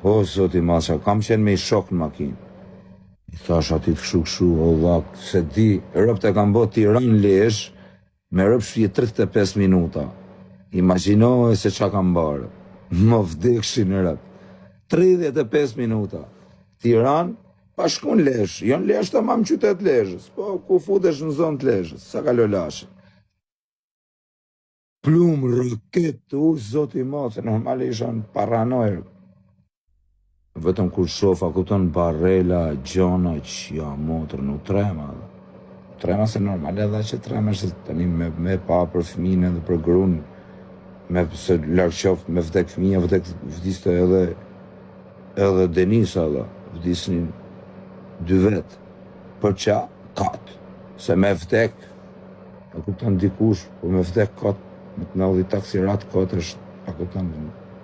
O, zoti Masha, kam qenë me i shok në makinë. I thash ati të këshu, o vak, se di, rëpt e kam bo Tiranë Lezhë, me rëpt shpje 35 minuta. Imagjinohë se qa kam barë. Më vdekshin rëpt. 35 minuta. Tiranë, pa shkun Lezhë, jo në Lezhë të mamë qytet Lezhës, po ku futesh në zonë të Lezhës, sa ka lolashe. Plumë, rëket, zoti Masha, normale isha në paranojrë. Vetëm kur shofa kupton barela, gjona, që ja motër nuk trema. Trema se normal edhe që trema që tani me pa për fëmijën edhe për grunë, me se larg qoftë me vdek fëmija, vdiste edhe Denisa edhe, vdisnin 2 vetë. Për qa? Katë. Se me vdek, e kupton dikush, po me vdek katë, me të nëllit taksirat katë është, e kupton,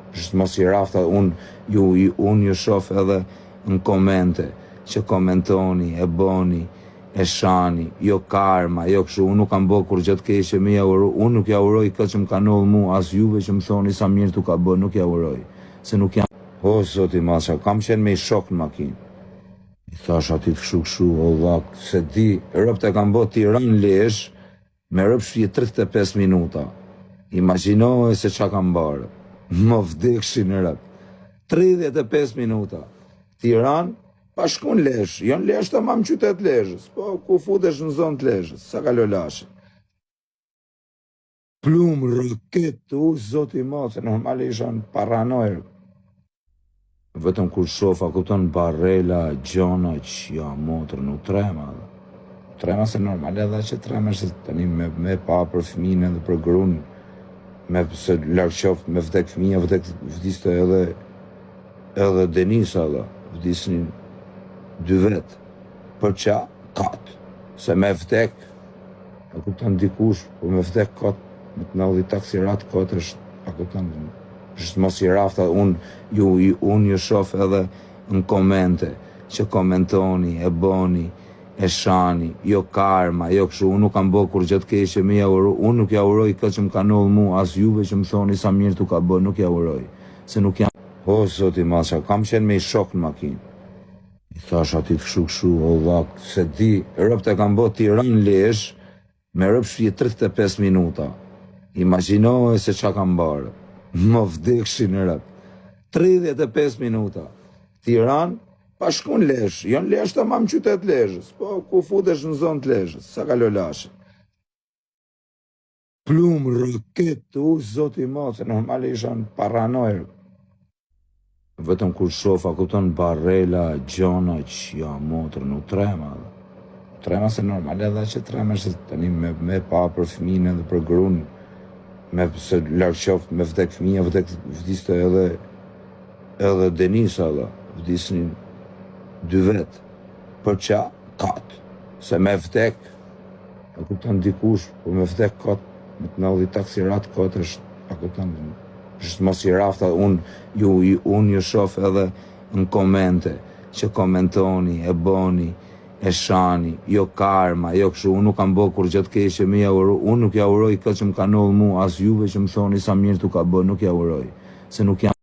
është mos i rafta, unë ju shof edhe në komente, që komentoni, e boni, e shani, jo karma, jo kështu, unë nuk kam bo kur gjatë keqe me ja uro, unë nuk ja uroj këtë që më ka nollë mu, as juve që më thoni sa mirë tu ka bë, nuk ja uroj, se nuk jam. O, zoti Masha, kam qenë me i shok në makinë. I thash ati të këshu, o vak, se di, rëpt e kam bo Tiranë Lezhë, me rëpt shpje 35 minuta. Imagjinohë se qa kam barë. Më vdekshin rëpt. 35 minuta. Tiranë, pa shkun Lezhë, jo në Lezhë të mamë qytet Lezhës, po ku futesh në zonë të Lezhës, sa ka lolashe. Plumë, rëket, zoti Masha, normale isha në paranojrë. Vetëm kur shofa kupton barela, gjona, që ja motër nuk trema. Trema se normal edhe që trema që tani me pa për fëmijën edhe për grunë, me se larg qoftë me vdek fëmija, vdiste edhe Denisa edhe, vdisnin 2 vetë. Për qa? Katë. Se me vdek, e kupton dikush, po me vdek katë, me të nëllit taksirat katë është, e kupton, është mos i rafta, unë ju shof edhe në komente, që komentoni, e boni, e shani, jo karma, jo kështu, unë nuk kam bo kur gjatë keqe me ja uro, unë nuk ja uroj këtë që më ka nollë mu, as juve që më thoni sa mirë tu ka bë, nuk ja uroj, se nuk jam. O, zoti Masha, kam qenë me i shok në makinë. I thash ati të këshu, o vak, se di, rëpt e kam bo Tiranë Lezhë, me rëpt shpje 35 minuta. Imagjinohë se qa kam barë. Më vdekshin rëpt. 35 minuta. Tiranë, pa shkun Lezhë, jo në Lezhë të mamë qytet Lezhës, po ku futesh në zonë të Lezhës, sa ka lolashe. Plumë, rëket, zoti Masha, normale isha në paranojrë. Vetëm kur shofa kupton barela, gjona, që ja motër nuk trema. Trema se normal edhe që trema që tani me pa për fëmijën edhe për grunë, me se larg qoftë me vdek fëmija, vdiste edhe Denisa edhe, vdisnin 2 vetë. Për qa? Katë. Se me vdek, e kupton dikush, po me vdek katë, me të nëllit taksirat katë është, e kupton, është mos i rafta, unë ju shof edhe në komente, që komentoni, e boni, e shani, jo karma, jo kështu, unë nuk kam bo kur gjatë keqe me ja uro, unë nuk ja uroj këtë që më ka nollë mu, as juve që më thoni sa mirë tu ka bë, nuk ja uroj, se nuk jam.